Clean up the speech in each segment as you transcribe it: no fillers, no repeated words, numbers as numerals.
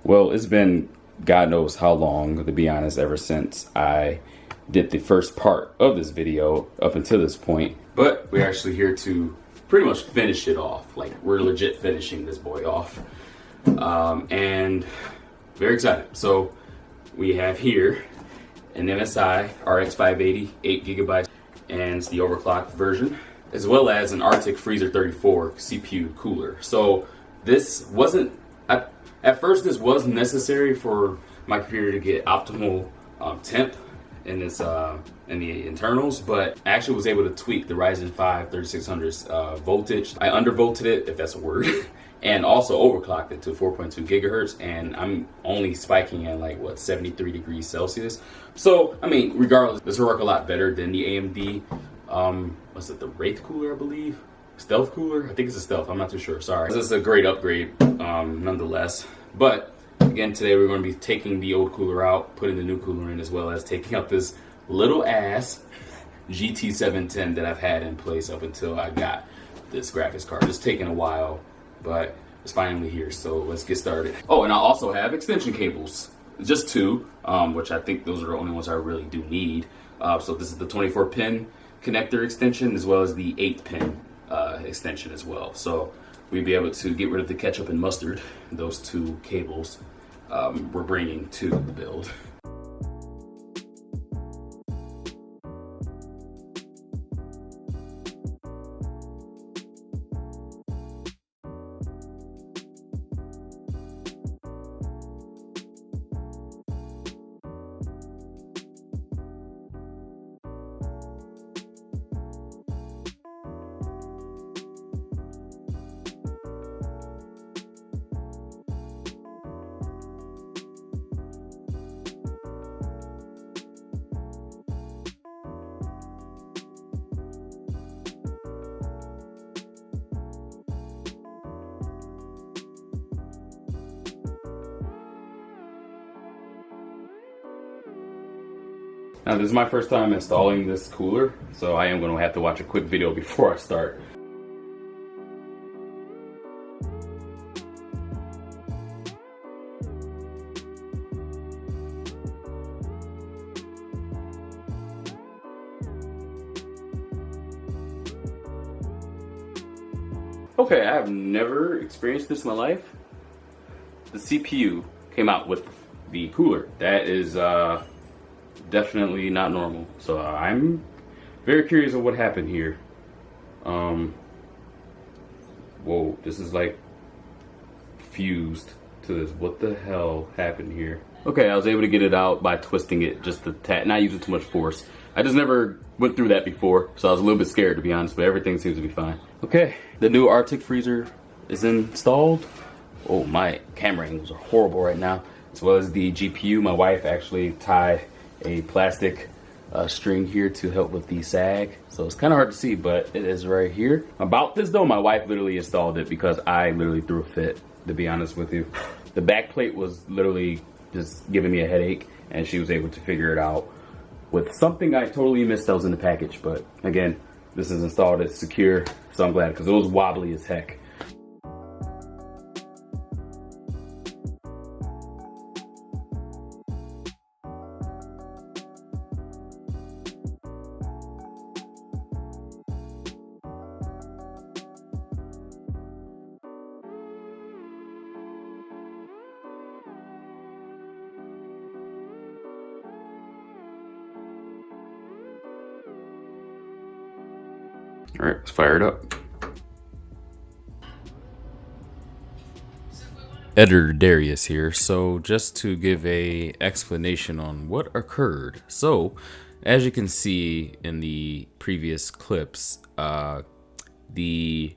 Well, it's been God knows how long, to be honest, ever since I did the first part of this video up until this point. But we're actually here to pretty much finish it off. Like, we're legit finishing this boy off. And very excited. So we have here an MSI RX 580, 8 gigabytes, and it's the overclocked version, as well as an Arctic Freezer 34 CPU cooler. So this wasn't, at first this was necessary for my computer to get optimal temp in this in the internals, but I actually was able to tweak the Ryzen 5 3600's voltage. I undervolted it, if that's a word, and also overclocked it to 4.2 gigahertz, and I'm only spiking at like, what, 73 degrees Celsius. So, I mean, regardless, this will work a lot better than the AMD, what's it, the Wraith cooler, I believe? Stealth cooler? I think it's a Stealth, I'm not too sure, sorry. This is a great upgrade, nonetheless. But, again, today we're going to be taking the old cooler out, putting the new cooler in, as well as taking out this little ass GT710 that I've had in place up until I got this graphics card. It's taken a while, but it's finally here, so let's get started. Oh, and I also have extension cables, just two, which I think those are the only ones I really do need. So this is the 24-pin connector extension, as well as the 8-pin extension as well. So we'd be able to get rid of the ketchup and mustard. Those two cables we're bringing to the build. Now, this is my first time installing this cooler, so I am going to have to watch a quick video before I start. Okay, I have never experienced this in my life. The CPU came out with the cooler. That is definitely not normal. So I'm very curious of what happened here. Whoa, this is like fused to this. What the hell happened here? Okay, I was able to get it out by twisting it just a tad, not using too much force. I just never went through that before, so I was a little bit scared, to be honest, but everything seems to be fine. Okay, the new Arctic freezer is installed. Oh, my camera angles are horrible right now. As well as the GPU. My wife actually tied a plastic string here to help with the sag, so it's kind of hard to see, but it is right here. About this though, my wife literally installed it because I literally threw a fit, to be honest with you. The back plate was literally just giving me a headache, and she was able to figure it out with something I totally missed that was in the package. But again, this is installed, it's secure, so I'm glad, because it was wobbly as heck. All right, let's fire it up. Editor Darius here. So just to give a explanation on what occurred. So as you can see in the previous clips, the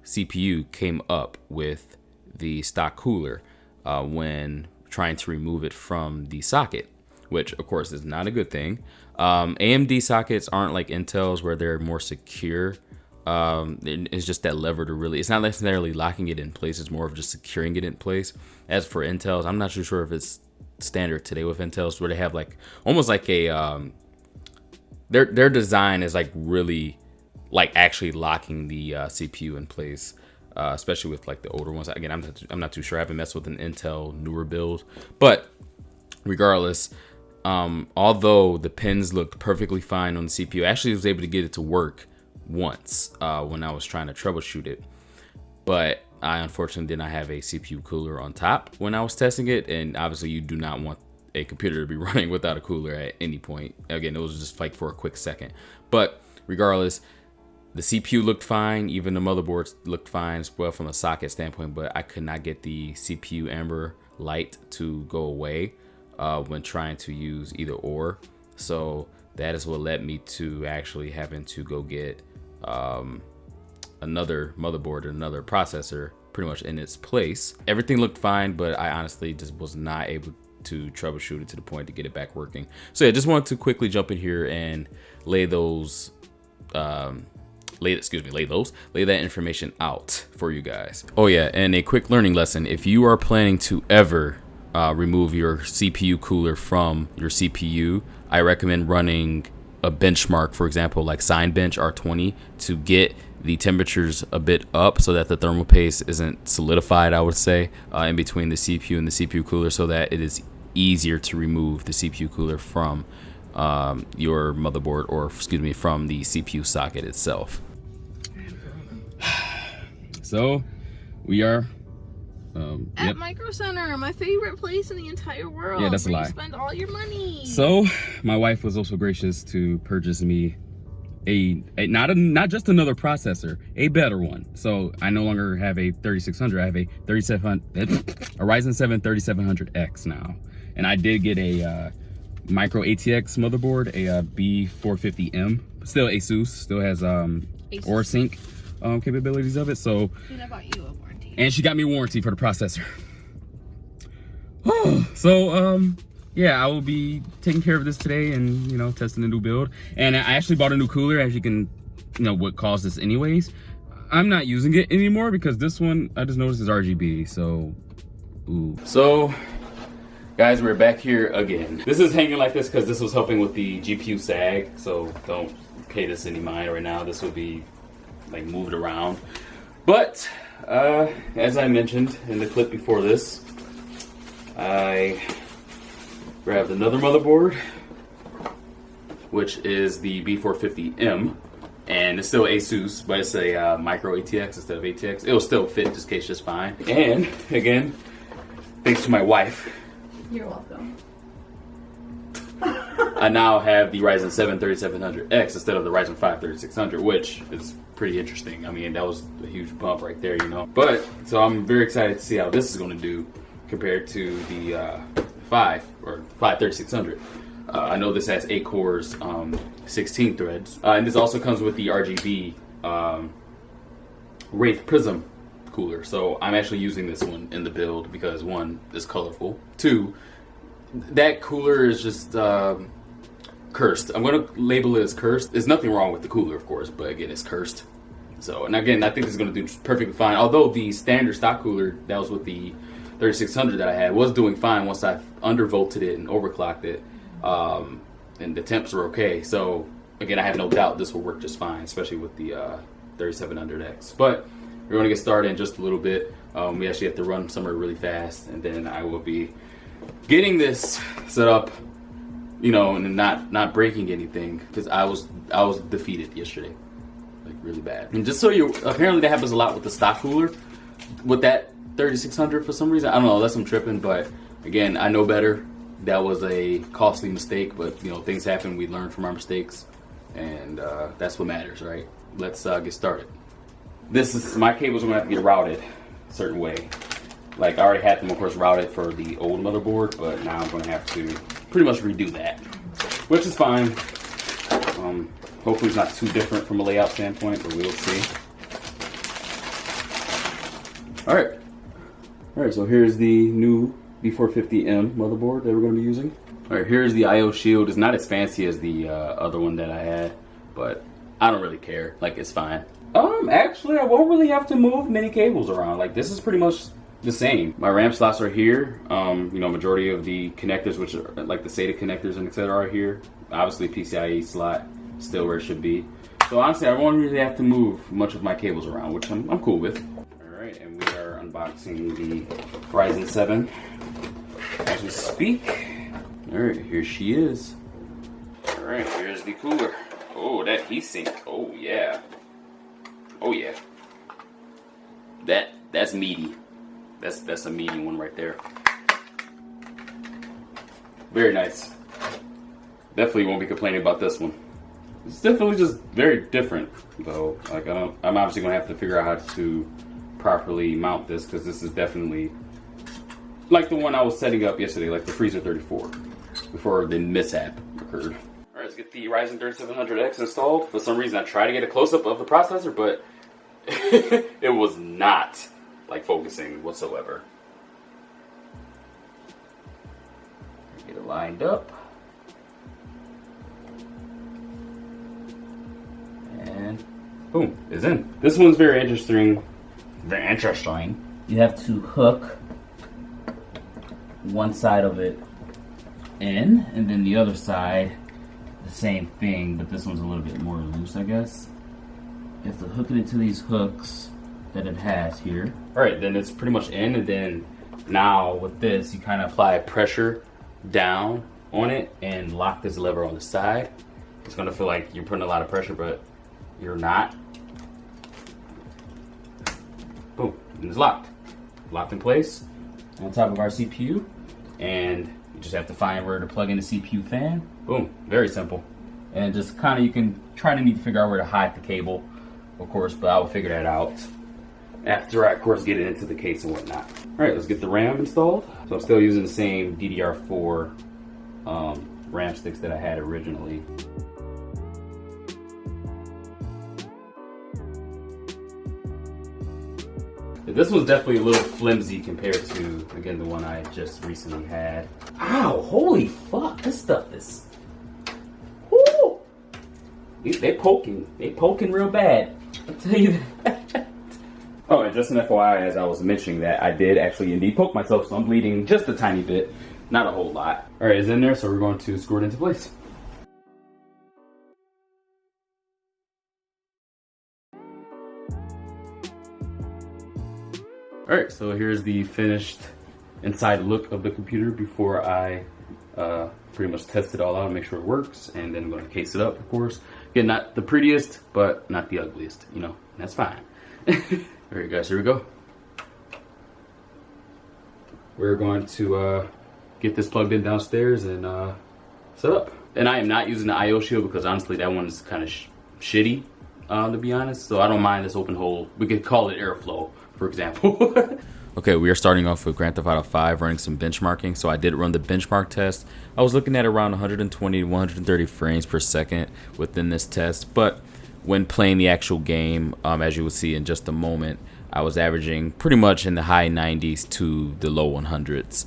CPU came up with the stock cooler when trying to remove it from the socket, which of course is not a good thing. AMD sockets aren't like Intel's where they're more secure. It's just that lever to really, it's not necessarily locking it in place, it's more of just securing it in place. As for Intel's, I'm not too sure if it's standard today with Intel's where they have like almost like a their design is like really like actually locking the CPU in place. especially with like the older ones. Again, I'm not too sure. I haven't messed with an Intel newer build, but regardless, although the pins looked perfectly fine on the CPU, I actually was able to get it to work once when I was trying to troubleshoot it, but I unfortunately did not have a CPU cooler on top when I was testing it, and obviously you do not want a computer to be running without a cooler at any point. Again, it was just like for a quick second, but regardless, the CPU looked fine, even the motherboard looked fine as well from a socket standpoint, but I could not get the CPU Amber Lite to go away when trying to use either or. So that is what led me to actually having to go get another motherboard or another processor pretty much in its place. Everything looked fine, but I honestly just was not able to troubleshoot it to the point to get it back working. So yeah, just wanted to quickly jump in here and lay those lay that information out for you guys. Oh yeah, and a quick learning lesson: if you are planning to ever remove your CPU cooler from your CPU, I recommend running a benchmark, for example like Signbench R20, to get the temperatures a bit up so that the thermal paste isn't solidified, I would say, in between the CPU and the CPU cooler, so that it is easier to remove the CPU cooler from your motherboard, or excuse me, from the CPU socket itself. So we are at Micro Center, my favorite place in the entire world. Yeah, that's a lie. You spend all your money. So my wife was also gracious to purchase me not just another processor, a better one. So I no longer have a 3600, I have a Ryzen 7 3700X now. And I did get a micro ATX motherboard, a B450M, still ASUS, still has OrSync capabilities of it. So, and I bought you a warranty. And she got me a warranty for the processor. So yeah, I will be taking care of this today and, you know, testing the new build. And I actually bought a new cooler, as you can, you know, what caused this anyways. I'm not using it anymore because this one, I just noticed is RGB, so, ooh. So, guys, we're back here again. This is hanging like this because this was helping with the GPU sag, so don't pay this any mind right now. This will be, like, moved around. But, as I mentioned in the clip before this, I grabbed another motherboard, which is the B450M, and it's still ASUS, but it's a micro ATX instead of ATX. It'll still fit this case just fine. And again, thanks to my wife, you're welcome. I now have the Ryzen 7 3700X instead of the Ryzen 5 3600, which is pretty interesting. I mean, that was a huge bump right there, you know. But so I'm very excited to see how this is going to do compared to the 5 3600. I know this has 8 cores, 16 threads, and this also comes with the RGB Wraith Prism cooler. So I'm actually using this one in the build because 1, it's colorful. 2, that cooler is just cursed. I'm going to label it as cursed. There's nothing wrong with the cooler, of course, but again, it's cursed. So, and again, I think this is going to do perfectly fine. Although the standard stock cooler that was with the 3600 that I had was doing fine once I undervolted it and overclocked it, and the temps were okay. So again, I have no doubt this will work just fine, especially with the 3700X. But we're going to get started in just a little bit. We actually have to run somewhere really fast, and then I will be getting this set up, you know, and not breaking anything, because I was defeated yesterday, like really bad. And just so you, apparently that happens a lot with the stock cooler, with that 3600 for some reason. I don't know, unless I'm tripping, but again, I know better. That was a costly mistake, but you know, things happen. We learn from our mistakes, and that's what matters, right? Let's get started. My cables are gonna have to get routed a certain way. Like, I already had them, of course, routed for the old motherboard, but now I'm gonna have to pretty much redo that, which is fine. Hopefully it's not too different from a layout standpoint, but we'll see. All right, so here's the new B450M motherboard that we're going to be using. All right, here's the I/O shield. It's not as fancy as the other one that I had, but I don't really care. Like, it's fine. Actually, I won't really have to move many cables around. Like, this is pretty much the same. My RAM slots are here. You know, majority of the connectors, which are like the SATA connectors and etc., are here. Obviously, PCIe slot still where it should be. So honestly, I won't really have to move much of my cables around, which I'm cool with. All unboxing the Ryzen 7 as we speak. Alright, here she is. Alright, here's the cooler. Oh, that heatsink. Oh yeah. Oh yeah. That's meaty. That's a meaty one right there. Very nice. Definitely won't be complaining about this one. It's definitely just very different though. Like I'm obviously gonna have to figure out how to properly mount this, because this is definitely like the one I was setting up yesterday, like the Freezer 34, before the mishap occurred. Alright, let's get the Ryzen 3700X installed. For some reason I tried to get a close-up of the processor, but it was not like focusing whatsoever. Get it lined up. And boom, it's in. This one's very interesting. Very interesting. You have to hook one side of it in, and then the other side the same thing, but this one's a little bit more loose, I guess. You have to hook it into these hooks that it has here. Alright, then it's pretty much in, and then now with this you kind of apply pressure down on it and lock this lever on the side. It's gonna feel like you're putting a lot of pressure, but you're not. Boom, and it's locked. Locked in place on top of our CPU, and you just have to find where to plug in the CPU fan. Boom, very simple. And just kind of, you can try to need to figure out where to hide the cable, of course, but I will figure that out after I, of course, get it into the case and whatnot. All right, let's get the RAM installed. So I'm still using the same DDR4 RAM sticks that I had originally. This was definitely a little flimsy compared to, again, the one I just recently had. Ow, holy fuck, this stuff is... Woo! They poking real bad, I'll tell you that. Oh, and just an FYI, as I was mentioning that, I did actually indeed poke myself, so I'm bleeding just a tiny bit, not a whole lot. All right, it's in there, so we're going to screw it into place. Alright, so here's the finished inside look of the computer before I pretty much test it all out and make sure it works, and then I'm going to case it up, of course. Again, not the prettiest, but not the ugliest, you know, that's fine. Alright guys, here we go. We're going to get this plugged in downstairs and set up. And I am not using the IO shield because honestly that one is kind of shitty, to be honest, so I don't mind this open hole. We could call it airflow, for example. Okay, we are starting off with Grand Theft Auto 5, running some benchmarking. So I did run the benchmark test. I was looking at around 120 to 130 frames per second within this test, but when playing the actual game, as you will see in just a moment, I was averaging pretty much in the high 90s to the low 100s,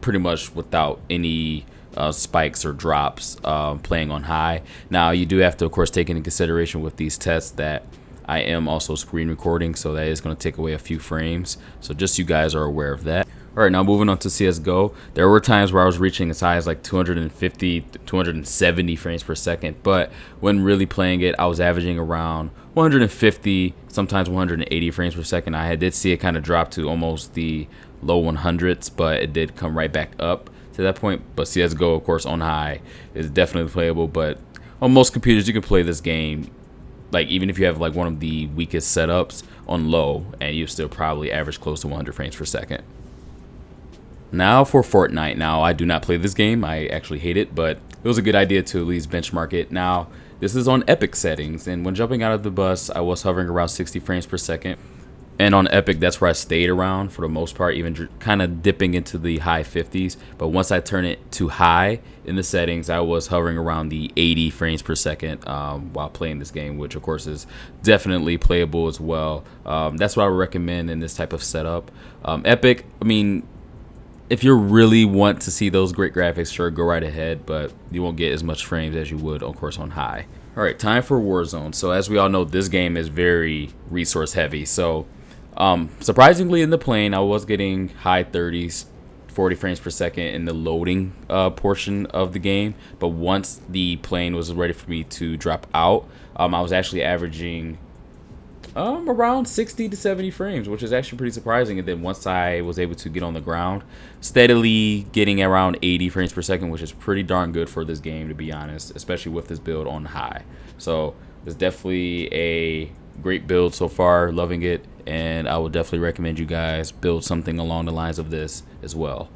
pretty much without any spikes or drops playing on high. Now you do have to, of course, take into consideration with these tests that I am also screen recording, so that is going to take away a few frames, so just so you guys are aware of that. Alright, now moving on to CSGO. There were times where I was reaching as high as like 250 to 270 frames per second, but when really playing it, I was averaging around 150, sometimes 180 frames per second. I did see it kind of drop to almost the low 100s, but it did come right back up to that point. But CSGO, of course, on high is definitely playable, but on most computers you can play this game, like even if you have like one of the weakest setups, on low, and you still probably average close to 100 frames per second. Now for Fortnite. Now I do not play this game, I actually hate it, but it was a good idea to at least benchmark it. Now this is on Epic settings, and when jumping out of the bus I was hovering around 60 frames per second, and on Epic that's where I stayed around for the most part, even kind of dipping into the high 50s. But once I turn it to high in the settings, I was hovering around the 80 frames per second while playing this game, which of course is definitely playable as well. That's what I would recommend in this type of setup. Epic, I mean, if you really want to see those great graphics, sure, go right ahead, but you won't get as much frames as you would, of course, on high. All right, time for Warzone. So as we all know, this game is very resource heavy. So surprisingly, in the plane, I was getting high 30s, 40 frames per second in the loading portion of the game. But once the plane was ready for me to drop out, I was actually averaging around 60 to 70 frames, which is actually pretty surprising. And then once I was able to get on the ground, steadily getting around 80 frames per second, which is pretty darn good for this game, to be honest, especially with this build on high. So it's definitely a great build so far, loving it, and I would definitely recommend you guys build something along the lines of this as well.